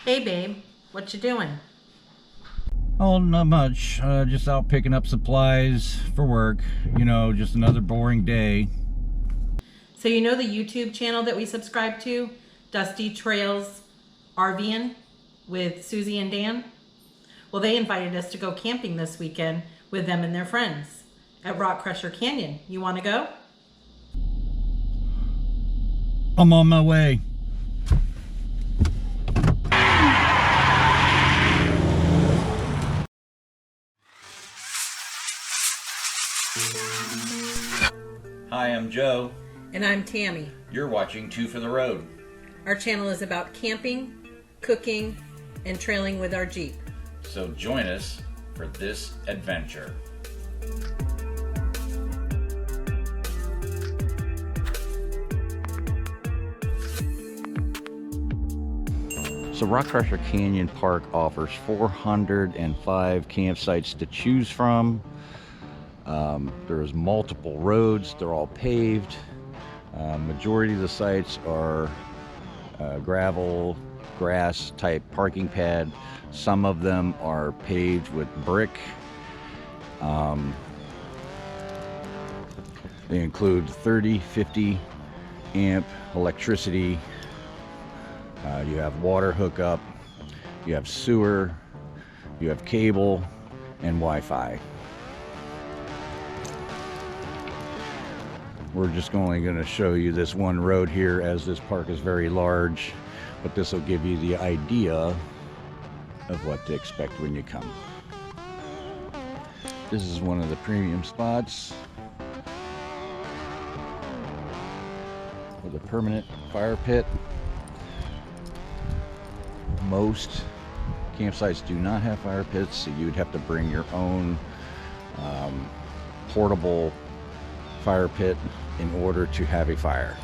Hey babe, what you doing? Oh, not much. Just out picking up supplies for work. You know, just another boring day. So you know the YouTube channel that we subscribe to, Dusty Trails RVn with Susie and Dan? Well, they invited us to go camping this weekend with them and their friends at Rock Crusher Canyon. You want to go? I'm on my way. Hi, I'm Joe. And I'm Tammy. You're watching Two for the Road. Our channel is about camping, cooking, and trailing with our Jeep. So join us for this adventure. So Rock Crusher Canyon Park offers 405 campsites to choose from. There's multiple roads, they're all paved. Majority of the sites are gravel, grass type parking pad. Some of them are paved with brick. They include 30, 50 amp electricity. You have water hookup, you have sewer, you have cable, and Wi-Fi. We're just only going to show you this one road here, as this park is very large, but this will give you the idea of what to expect when you come. This is one of the premium spots with a permanent fire pit. Most campsites do not have fire pits, so you'd have to bring your own portable fire pit in order to have a fire.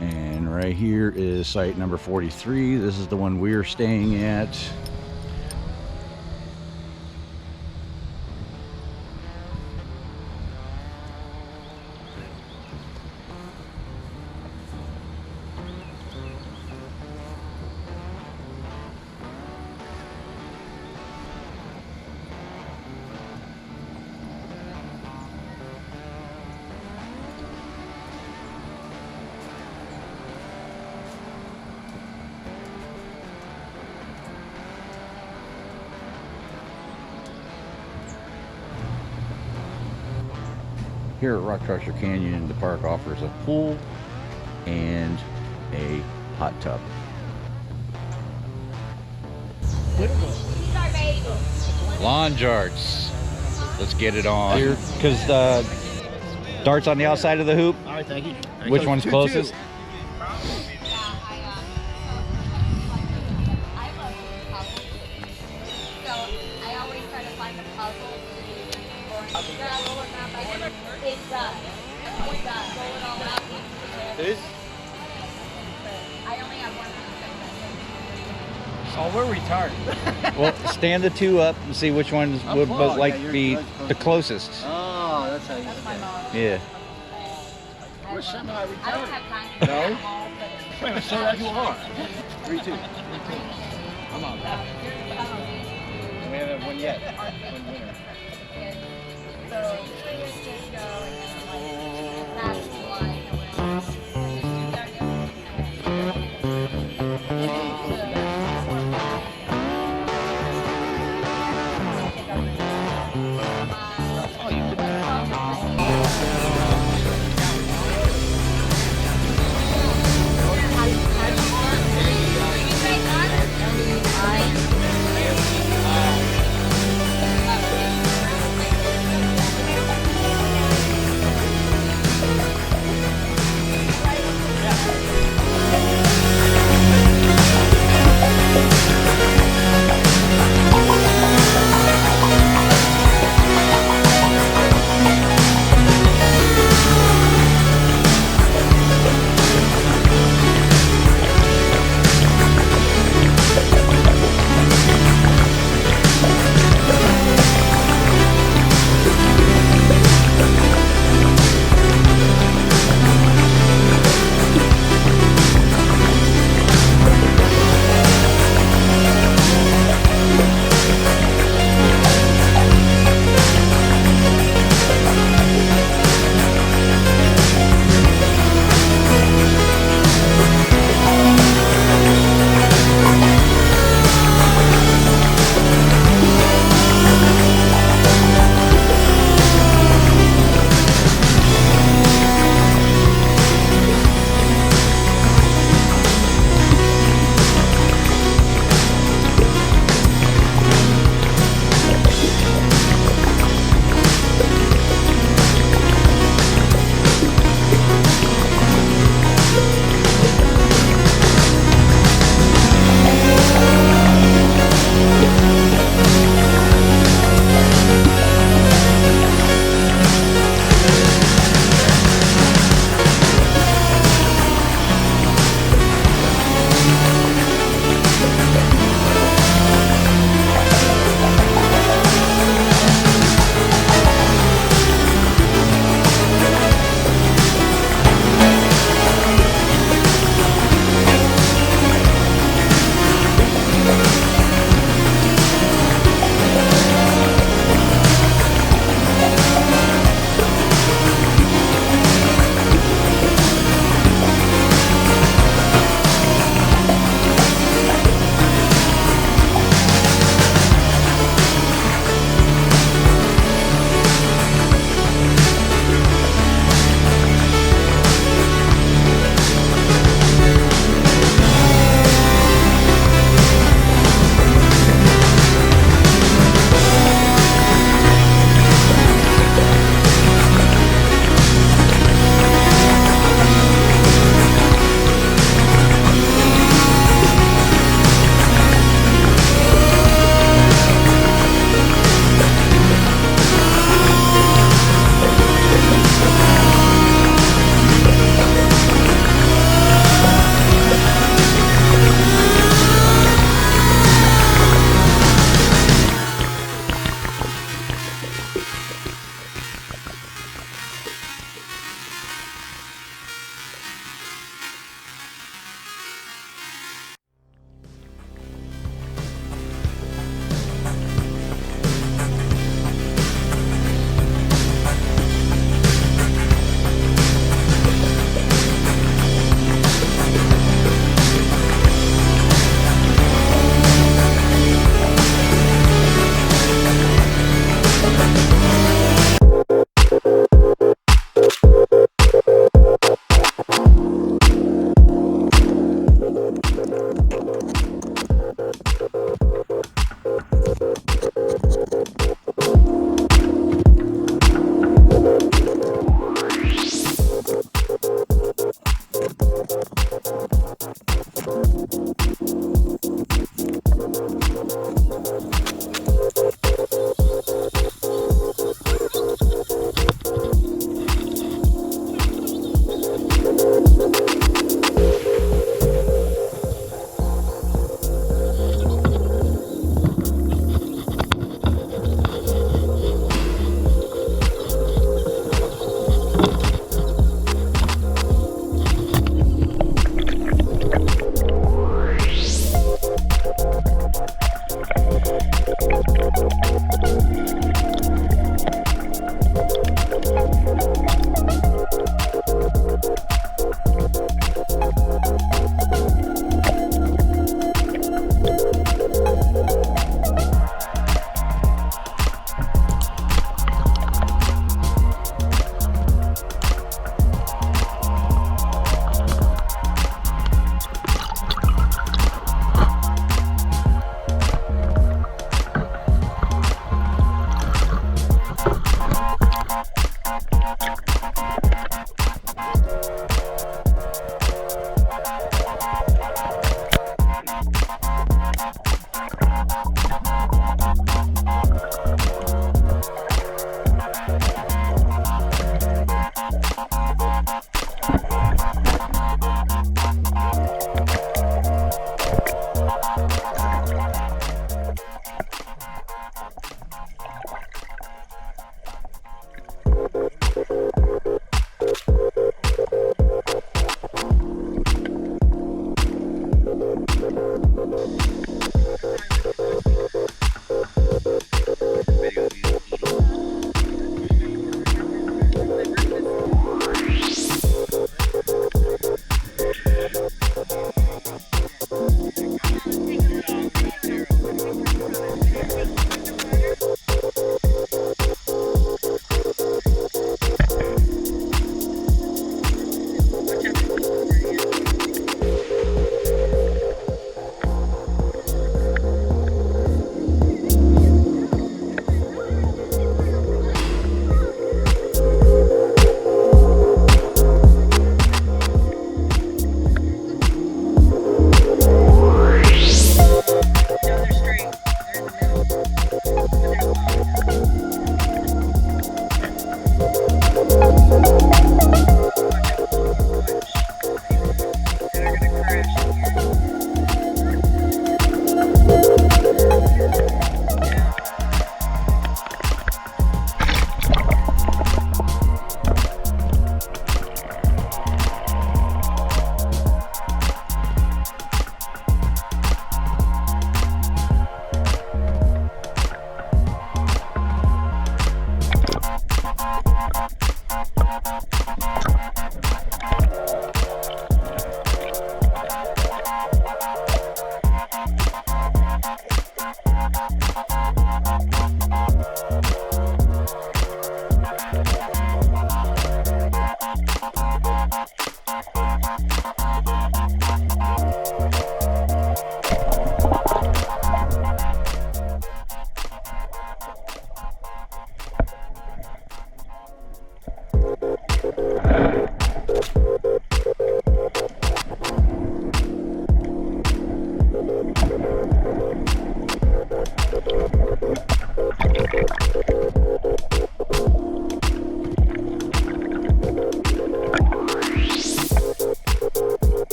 And right here is site number 43. This is the one we're staying at. Here at Rock Crusher Canyon, the park offers a pool and a hot tub. Lawn darts. Let's get it on. Here, because darts on the outside of the hoop. All right, thank you. Which one's closest? Oh, we're retarded. Well, stand the two up and see which ones would be the closest. Oh, that's how you do it. Yeah. We're semi-retarded. No? Wait, so that you are. 3-2. Come on. We haven't won yet. One winner.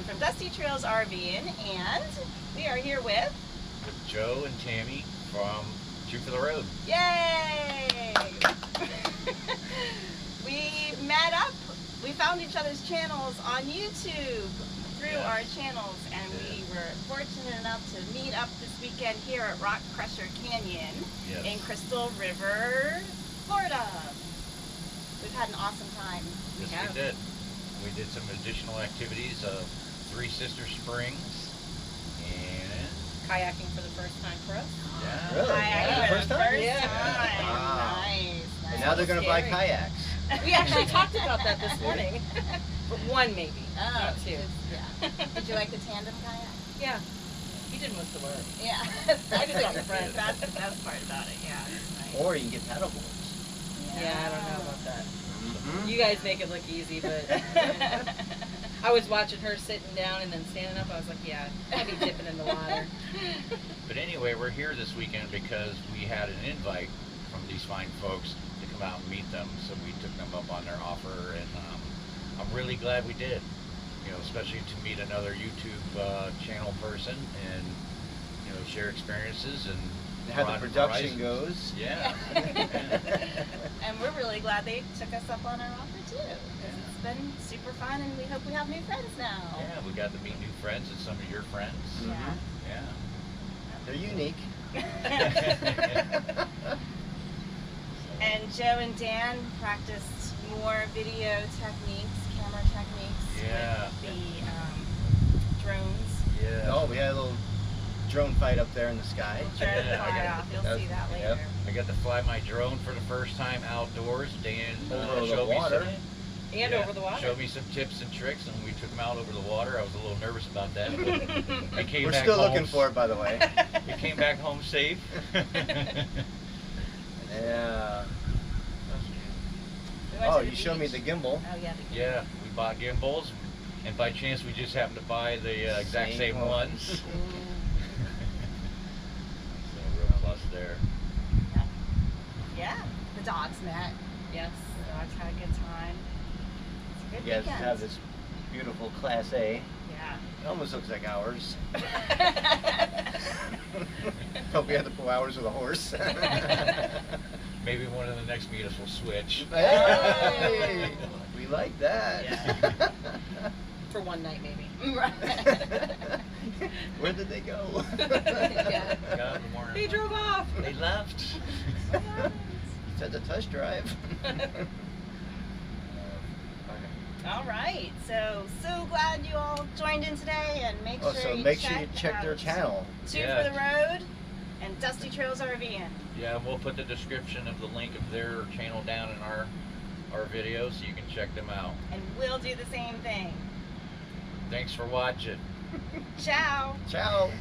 from Dusty Trails RVn, and we are here with Joe and Tammy from Shoot for the Road. Yay! We met up, we found each other's channels on YouTube through our channels, and we were fortunate enough to meet up this weekend here at Rock Crusher Canyon in Crystal River, Florida. We've had an awesome time. Yes, we did. We did some additional activities of Three Sister Springs and Kayaking for the first time for us. yeah. Really? Kayaking Yeah, for first the time? first Yeah. time. Wow. Nice. And now they're going to buy kayaks. We actually talked about that this morning. But one maybe, Oh, not two. yeah. Did you like the tandem kayak? Yeah. He did most of the work. Yeah. I just got the front. That's the best part about it, yeah. Nice. Or you can get paddleboards. Yeah, I don't know about that. Mm-hmm. You guys make it look easy, but I was watching her sitting down and then standing up. I was like, yeah, I'd be dipping in the water. But anyway, we're here this weekend because we had an invite from these fine folks to come out and meet them, so we took them up on their offer, and I'm really glad we did. You know, especially to meet another YouTube channel person and, you know, share experiences and How the broaden production horizons. goes. Yeah. And we're really glad they took us up on our offer too. 'Cause it's been super fun, and we hope we have new friends now. Yeah, we got to meet new friends and some of your friends. Yeah. Yeah. They're unique. And Joe and Dan practiced more video techniques, camera techniques Yeah. with the drones. Yeah. Oh, we had a little drone fight up there in the sky. Drone Yeah, I fly got- off. You'll that's- see that later. yep. I got to fly my drone for the first time outdoors. Dan Over the showed water. me some, And yeah, over the water. showed me some tips and tricks, and we took them out over the water. I was a little nervous about that, but I came We're back still home. looking for it, by the way. We came back home safe. Yeah. We went Oh, to the you showed me beach. the gimbal. Oh yeah. The Yeah, we bought gimbals, and by chance we just happened to buy the exact same ones. So real plus there. Yeah. The dogs met. Yes. The dogs had a good time. You guys weekend. have this beautiful Class A. Yeah. It almost looks like ours. Hope we have to pull hours with a horse. Maybe one of the next meetings will switch. Hey, we like that. Yeah. For one night, maybe. Right. Where did they go? Yeah. Got in the morning. They drove off. They left. Said the test drive. All right. So glad you all joined in today, and make Oh, sure so you make sure you check their out channel. Two Yeah. for the Road and Dusty Trails RVn. Yeah, we'll put the description of the link of their channel down in our video so you can check them out. And we'll do the same thing. Thanks for watching. Ciao. Ciao.